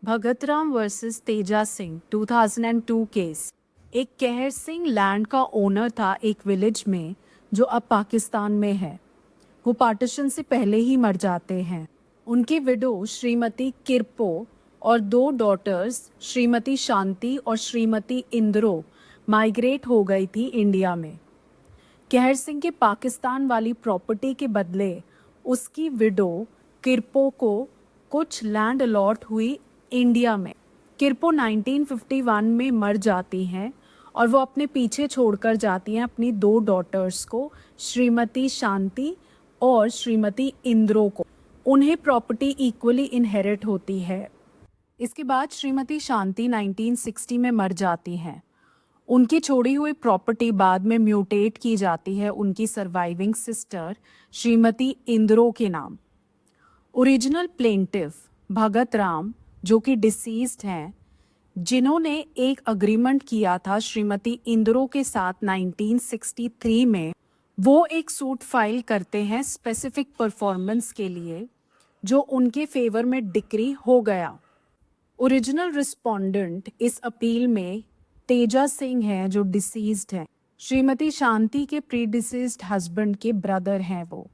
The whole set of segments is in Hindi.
Bhagatram versus Teja Singh 2002 case. एक कहर सिंह लैंड का ओनर था एक विलेज में जो अब पाकिस्तान में है। वो पार्टीशन से पहले ही मर जाते हैं। उनकी विडो श्रीमती किरपो और दो डॉटर्स श्रीमती शांति और श्रीमती इंद्रो माइग्रेट हो गई थी इंडिया में। कहर सिंह के पाकिस्तान वाली प्रॉपर्टी के बदले उसकी विडो किरपो को कुछ लैंड अलॉट हुई इंडिया में। किरपो 1951 में मर जाती हैं और वो अपने पीछे छोड़कर जाती हैं अपनी दो डॉटर्स को, श्रीमती शांति और श्रीमती इंद्रो को। उन्हें प्रॉपर्टी इक्वली इनहेरिट होती है। इसके बाद श्रीमती शांति 1960 में मर जाती हैं। उनकी छोड़ी हुई प्रॉपर्टी बाद में म्यूटेट की जाती है उनकी सर्वाइविंग सिस्टर श्रीमती इंद्रो के नाम। ओरिजिनल प्लेंटिव भगत राम जो कि डिसीज्ड हैं, जिन्होंने एक अग्रीमेंट किया था श्रीमती इंद्रो के साथ 1963 में, वो एक सूट फाइल करते हैं स्पेसिफिक परफॉर्मेंस के लिए जो उनके फेवर में डिक्री हो गया। ओरिजिनल रिस्पोंडेंट इस अपील में तेजा सिंह हैं जो डिसीज्ड हैं। श्रीमती शांति के प्री डिसीज्ड हस्बैंड के ब्रदर हैं वो।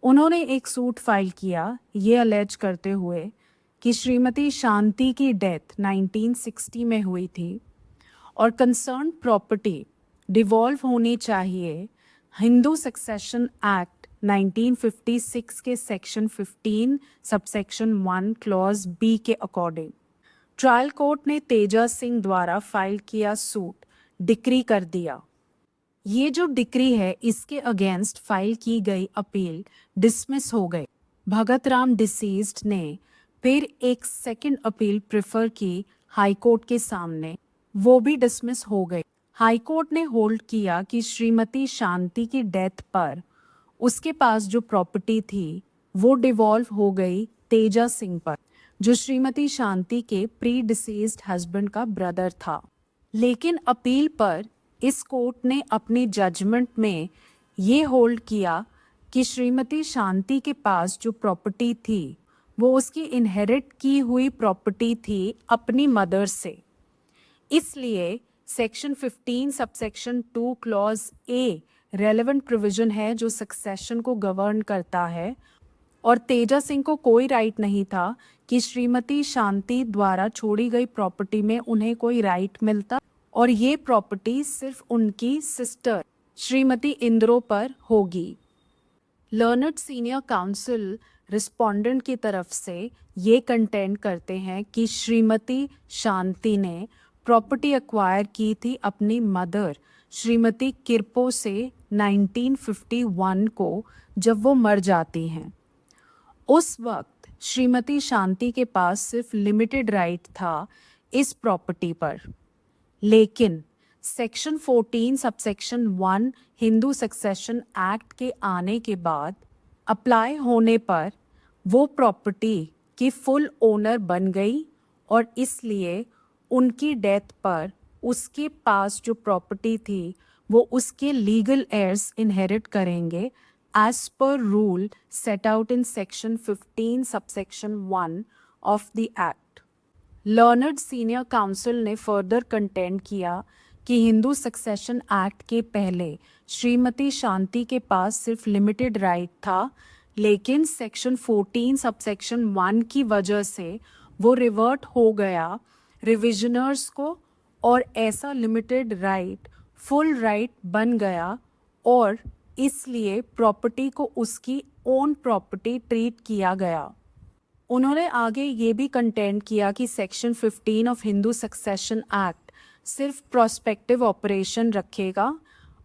उन्होंने एक सूट फाइल किया ये अलेज करते हुए कि श्रीमती शांति की डेथ 1960 में हुई थी और कंसर्न प्रॉपर्टी डिवॉल्व होनी चाहिए हिंदू सक्सेशन एक्ट 1956 के सेक्शन 15 सबसेक्शन 1 क्लॉज बी के अकॉर्डिंग। ट्रायल कोर्ट ने तेजा सिंह द्वारा फाइल किया सूट डिक्री कर दिया। ये जो डिक्री है इसके अगेंस्ट फाइल की गई अपील डिसमिस हो गई। भगत राम डिसीज्ड ने फिर एक सेकंड अपील प्रेफर की हाई कोर्ट के सामने, वो भी डिसमिस हो गई। हाई कोर्ट ने होल्ड किया कि श्रीमती शांति की डेथ पर उसके पास जो प्रॉपर्टी थी वो डिवॉल्व हो गई तेजा सिंह पर, जो श्रीमती शांति के प्री डिसीज्ड हस्बैंड का ब्रदर था। लेकिन अपील पर इस कोर्ट ने अपनी जजमेंट में ये होल्ड किया कि श्रीमती शांति के पास जो प्रॉपर्टी थी वो उसकी इनहेरिट की हुई प्रॉपर्टी थी अपनी मदर से। इसलिए section 15 subsection 2 clause A relevant provision है जो सक्सेशन को गवर्न करता है और तेजा सिंह को कोई राइट नहीं था कि श्रीमती शांति द्वारा छोड़ी गई प्रॉपर्टी में उन्हें कोई राइट मिलता और ये प्रॉपर्टी सिर्फ उनकी सिस्टर श्रीमती इंद्रो पर होगी। लर्नड सीनियर काउंसिल रिस्पोंडेंट की तरफ से ये कंटेंट करते हैं कि श्रीमती शांति ने प्रॉपर्टी एक्वायर की थी अपनी मदर श्रीमती किरपो से 1951 को जब वो मर जाती हैं। उस वक्त श्रीमती शांति के पास सिर्फ लिमिटेड राइट था इस प्रॉपर्टी पर, लेकिन section 14 subsection 1 Hindu succession act के आने के बाद अप्लाई होने पर वो प्रॉपर्टी की फुल ओनर बन गई और इसलिए उनकी डेथ पर उसके पास जो प्रॉपर्टी थी वो उसके लीगल heirs इनहेरिट करेंगे as per rule set out in section 15 subsection 1 of the act. Learned senior counsel ने further contend किया कि हिंदू सक्सेशन एक्ट के पहले श्रीमती शांति के पास सिर्फ लिमिटेड राइट था, लेकिन सेक्शन 14 सबसेक्शन 1 की वजह से वो रिवर्ट हो गया रिविजनर्स को और ऐसा लिमिटेड राइट फुल राइट बन गया और इसलिए प्रॉपर्टी को उसकी ओन प्रॉपर्टी ट्रीट किया गया। उन्होंने आगे ये भी कंटेंट किया कि section 15 of Hindu succession act सिर्फ प्रोस्पेक्टिव ऑपरेशन रखेगा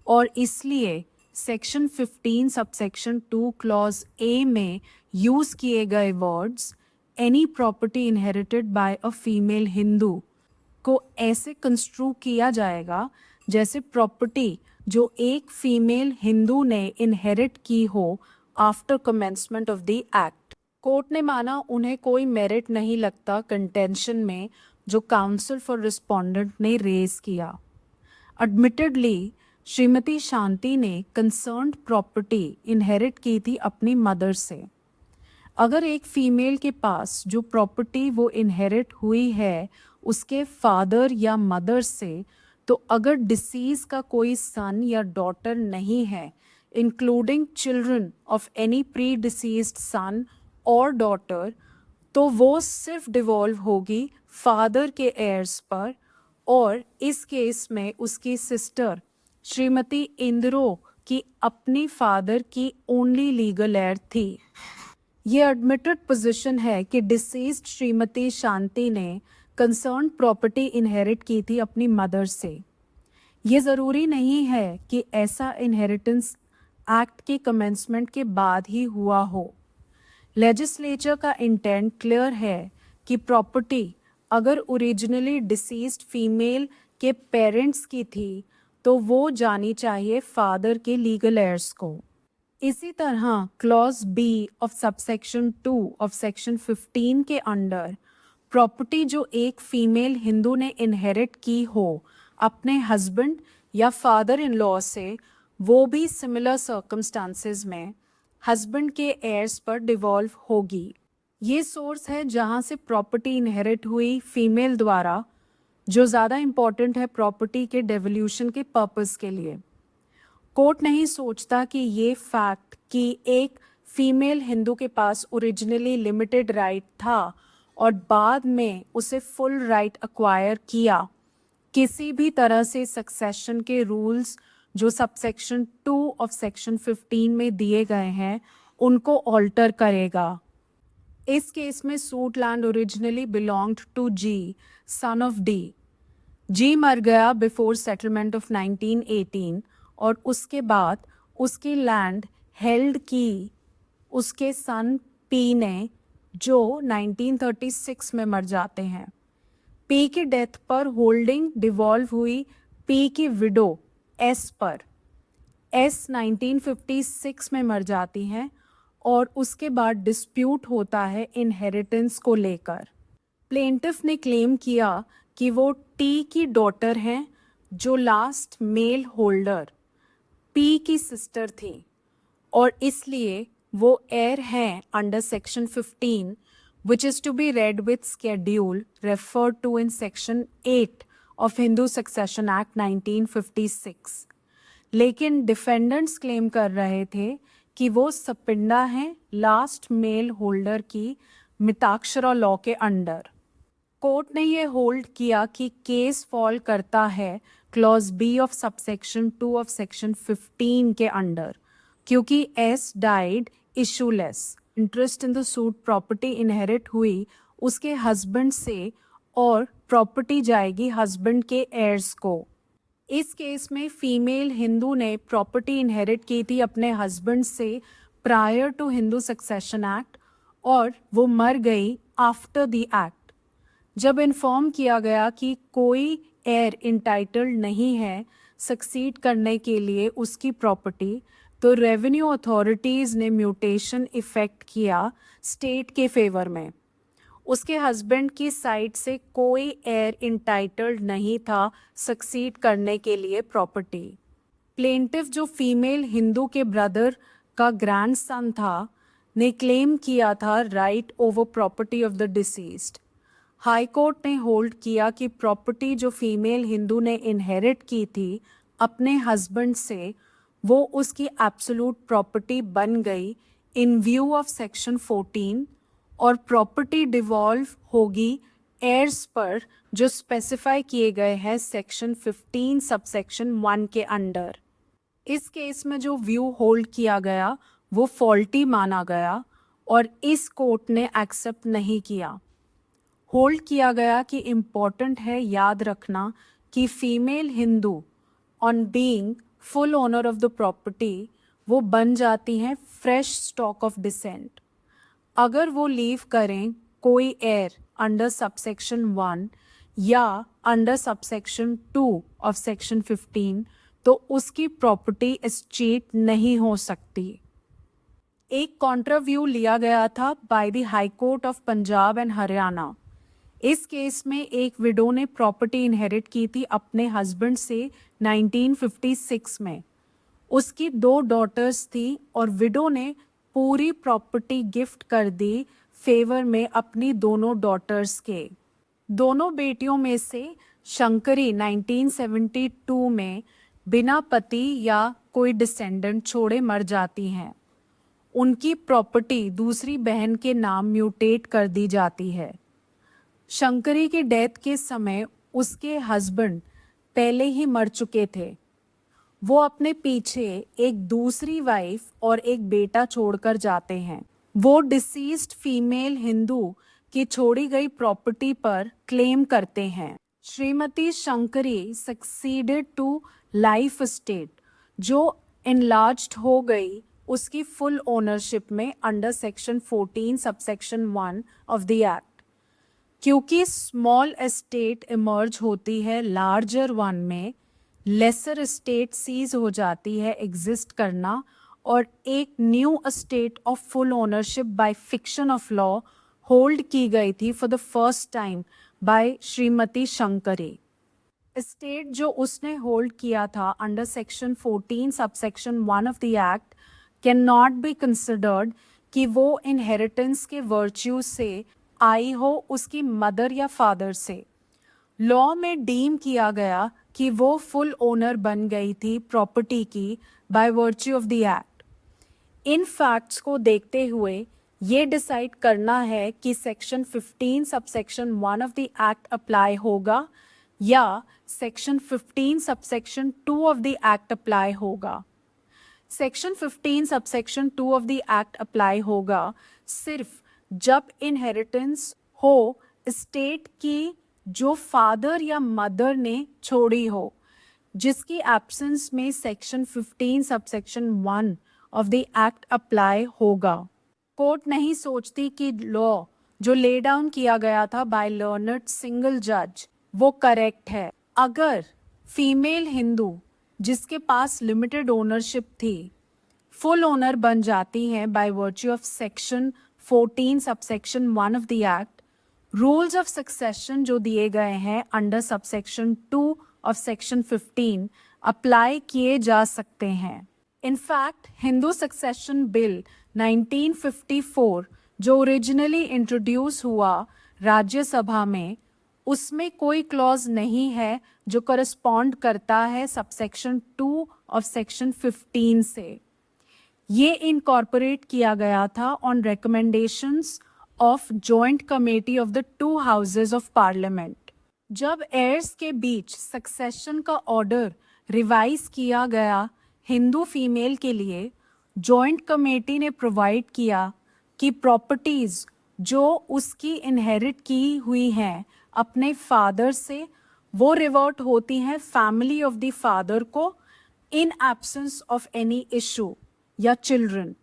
और इसलिए सेक्शन 15 सबसेक्शन 2 क्लॉज ए में यूज़ किए गए words any property inherited by a female Hindu को ऐसे कंस्ट्रू किया जाएगा जैसे प्रॉपर्टी जो एक फीमेल हिंदू ने इनहेरिट की हो after commencement of the act. Court ने माना उन्हें कोई मेरिट नहीं लगता कंटेंशन में जो काउंसिल फॉर रिस्पोंडेंट ने रेज किया। एडमिटेडली श्रीमती शांति ने कंसर्न्ड प्रॉपर्टी इनहेरिट की थी अपनी मदर से। अगर एक फीमेल के पास जो प्रॉपर्टी वो इनहेरिट हुई है उसके फादर या मदर से, तो अगर डिसीज का कोई सन या डॉटर नहीं है, including children of any predeceased son और डॉटर, तो वो सिर्फ डिवॉल्व होगी फादर के एयर्स पर। और इस केस में उसकी सिस्टर श्रीमती इंदिरो की अपनी फादर की ओनली लीगल एयर थी। ये एडमिटेड पोजीशन है कि डिसीज्ड श्रीमती शांति ने कंसर्न प्रॉपर्टी इनहेरिट की थी अपनी मदर से। ये ज़रूरी नहीं है कि ऐसा इनहेरिटेंस एक्ट के कमेंसमेंट के बाद ही हुआ हो। लेजिस्लेचर का इंटेंट क्लियर है कि प्रॉपर्टी अगर ओरिजिनली डिसीज्ड फीमेल के पेरेंट्स की थी तो वो जानी चाहिए फादर के लीगल एयर्स को। इसी तरह clause B of subsection 2 of section 15 के अंडर प्रॉपर्टी जो एक फीमेल हिंदू ने इनहेरिट की हो अपने हस्बैंड या फादर इन लॉ से, वो भी सिमिलर सर्कमस्टांसेस में हस्बैंड के एयर्स पर डिवॉल्व होगी। ये सोर्स है जहाँ से प्रॉपर्टी इनहेरिट हुई फीमेल द्वारा, जो ज़्यादा इम्पॉर्टेंट है प्रॉपर्टी के डेवोल्यूशन के पर्पस के लिए। कोर्ट नहीं सोचता कि ये फैक्ट कि एक फीमेल हिंदू के पास ओरिजिनली लिमिटेड राइट था और बाद में उसे फुल राइट एक्वायर किया, किसी भी तरह से सक्सेशन के रूल्स जो सबसेक्शन 2 ऑफ सेक्शन 15 में दिए गए हैं उनको ऑल्टर करेगा। इस केस में suit land originally belonged to G, son of D. G मर गया बिफोर सेटलमेंट ऑफ 1918 और उसके बाद उसकी लैंड हेल्ड की उसके सन पी ने, जो 1936 में मर जाते हैं। पी की डेथ पर होल्डिंग डिवॉल्व हुई पी की विडो एस पर। एस 1956 में मर जाती हैं और उसके बाद डिस्प्यूट होता है इनहेरिटेंस को लेकर। प्लेंटिफ ने क्लेम किया कि वो टी की डॉटर हैं जो लास्ट मेल होल्डर पी की सिस्टर थी और इसलिए वो एयर हैं under section 15 which is to be read with schedule referred to in section 8 of Hindu Succession Act 1956। लेकिन डिफेंडेंट्स क्लेम कर रहे थे कि वो सपिंडा हैं लास्ट मेल होल्डर की मिताक्षरा लॉ के अंडर। कोर्ट ने ये होल्ड किया कि केस फॉल करता है clause B of subsection 2 of section 15 के अंडर, क्योंकि S died issueless. Interest in the suit property inherit हुई उसके हस्बैंड से और प्रॉपर्टी जाएगी हस्बैंड के एयर्स को। इस केस में फीमेल हिंदू ने प्रॉपर्टी इनहेरिट की थी अपने हस्बैंड से prior to Hindu succession act और वो मर गई आफ्टर द एक्ट। जब इन्फॉर्म किया गया कि कोई एयर इंटाइटल्ड नहीं है सक्सीड करने के लिए उसकी प्रॉपर्टी, तो रेवेन्यू अथॉरिटीज़ ने म्यूटेशन इफ़ेक्ट किया स्टेट के फेवर में। उसके हस्बैंड की साइड से कोई एयर इंटाइटल्ड नहीं था सक्सीड करने के लिए प्रॉपर्टी। प्लेंटिफ जो फीमेल हिंदू के ब्रदर का ग्रैंडसन था ने क्लेम किया था right over property of the deceased. High court ने होल्ड किया कि प्रॉपर्टी जो फीमेल हिंदू ने इनहेरिट की थी अपने हस्बैंड से, वो उसकी एब्सोल्यूट प्रॉपर्टी बन गई इन व्यू ऑफ सेक्शन 14 और प्रॉपर्टी डिवॉल्व होगी एयर्स पर जो स्पेसिफाई किए गए हैं सेक्शन 15 सबसेक्शन 1 के अंडर। इस केस में जो व्यू होल्ड किया गया वो फॉल्टी माना गया और इस कोर्ट ने एक्सेप्ट नहीं किया। होल्ड किया गया कि इम्पॉर्टेंट है याद रखना कि female Hindu on being full owner of the property वो बन जाती हैं फ्रेश स्टॉक ऑफ डिसेंट। अगर वो लीव करें कोई एयर अंडर सबसेक्शन 1 या अंडर सबसेक्शन 2 ऑफ सेक्शन 15 तो उसकी प्रॉपर्टी एस्टेट नहीं हो सकती। एक कॉन्ट्रा व्यू लिया गया था by the high court of Punjab and Haryana. इस केस में एक विडो ने प्रॉपर्टी इनहेरिट की थी अपने हस्बैंड से 1956 में। उसकी 2 डॉटर्स थी और विडो ने पूरी प्रॉपर्टी गिफ्ट कर दी फेवर में अपनी दोनों डॉटर्स के। दोनों बेटियों में से शंकरी 1972 में बिना पति या कोई डिसेंडेंट छोड़े मर जाती हैं। उनकी प्रॉपर्टी दूसरी बहन के नाम म्यूटेट कर दी जाती है। शंकरी की डेथ के समय उसके हस्बैंड पहले ही मर चुके थे। वो अपने पीछे एक दूसरी वाइफ और एक बेटा छोड़कर जाते हैं। वो डिसीज्ड फीमेल हिंदू की छोड़ी गई प्रॉपर्टी पर क्लेम करते हैं। Shrimati Shankari succeeded to life estate जो इनलार्ज्ड हो गई उसकी फुल ओनरशिप में under section 14 subsection 1 of the act. क्योंकि स्मॉल एस्टेट इमर्ज होती है लार्जर वन में, लेसर एस्टेट सीज हो जाती है एग्जिस्ट करना और एक new estate of full ownership by fiction of law hold की गई थी for the first time by Shrimati Shankari. Estate जो उसने होल्ड किया था under section 14 subsection 1 of the act can not be considered कि वो इनहेरिटेंस के वर्च्यू से आई हो उसकी मदर या फादर से। लॉ में डीम किया गया कि वो फुल ओनर बन गई थी प्रॉपर्टी की by virtue of the act. इन फैक्ट्स को देखते हुए ये डिसाइड करना है कि section 15 subsection 1 of the act apply होगा या section 15 subsection 2 of the act apply होगा। Section 15 subsection 2 of the act apply होगा सिर्फ जब इनहेरिटेंस हो स्टेट की जो फादर या मदर ने छोड़ी हो, जिसकी एब्सेंस में section 15 subsection 1 of the act apply होगा। कोर्ट नहीं सोचती कि लॉ जो ले डाउन किया गया था बाय लर्नड सिंगल जज वो करेक्ट है। अगर फीमेल हिंदू जिसके पास लिमिटेड ओनरशिप थी फुल ओनर बन जाती हैं bye virtue of section 14 subsection 1 of the act, rules of succession जो दिए गए हैं under subsection 2 of section 15 apply किए जा सकते हैं। इनफैक्ट हिंदू सक्सेशन बिल 1954 जो ओरिजिनली इंट्रोड्यूस हुआ राज्यसभा में, उसमें कोई क्लॉज नहीं है जो करस्पॉन्ड करता है सबसेक्शन 2 ऑफ सेक्शन 15 से। ये इनकॉर्पोरेट किया गया था on recommendations of joint committee of the 2 houses of parliament. जब एयर्स के बीच सक्सेशन का ऑर्डर रिवाइज किया गया हिंदू फीमेल के लिए, जॉइंट कमेटी ने प्रोवाइड किया कि प्रॉपर्टीज जो उसकी इनहेरिट की हुई हैं अपने फादर से, वो रिवर्ट होती हैं फैमिली ऑफ द फादर को इन एब्सेंस ऑफ एनी इशू या चिल्ड्रन।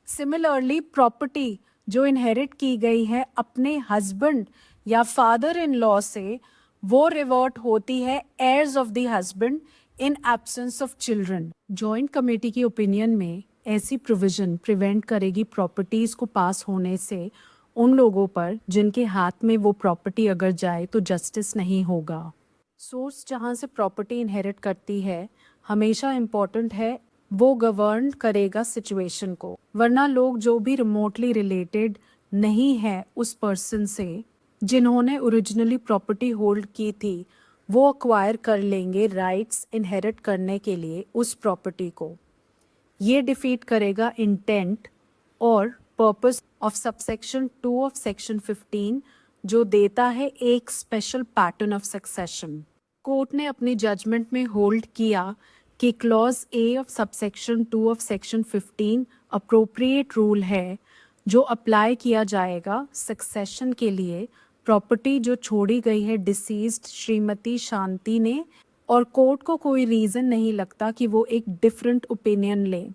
सिमिलरली प्रॉपर्टी जो इनहेरिट की गई है अपने हस्बैंड या फादर इन लॉ से, वो रिवर्ट होती है heirs of the husband in absence of children. Joint committee की ओपिनियन में ऐसी प्रोविजन प्रिवेंट करेगी प्रॉपर्टीज को पास होने से उन लोगों पर जिनके हाथ में वो प्रॉपर्टी अगर जाए तो जस्टिस नहीं होगा। सोर्स जहाँ से प्रॉपर्टी इनहेरिट करती है हमेशा इम्पॉर्टेंट है, वो गवर्न करेगा सिचुएशन को, वरना लोग जो भी रिमोटली रिलेटेड नहीं है उस पर्सन से जिन्होंने ओरिजिनली प्रॉपर्टी होल्ड की थी, वो अक्वायर कर लेंगे राइट्स इनहेरिट करने के लिए उस प्रॉपर्टी को। ये डिफीट करेगा इंटेंट और purpose of subsection 2 of section 15 जो देता है एक special pattern of succession. Court ने अपनी जजमेंट में होल्ड किया कि clause A of subsection 2 of section 15 appropriate rule है जो अप्लाई किया जाएगा सक्सेशन के लिए प्रॉपर्टी जो छोड़ी गई है डिसीज्ड श्रीमती शांति ने, और कोर्ट को कोई रीज़न नहीं लगता कि वो एक डिफरेंट ओपिनियन ले,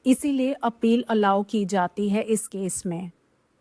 इसीलिए अपील अलाउ की जाती है इस केस में।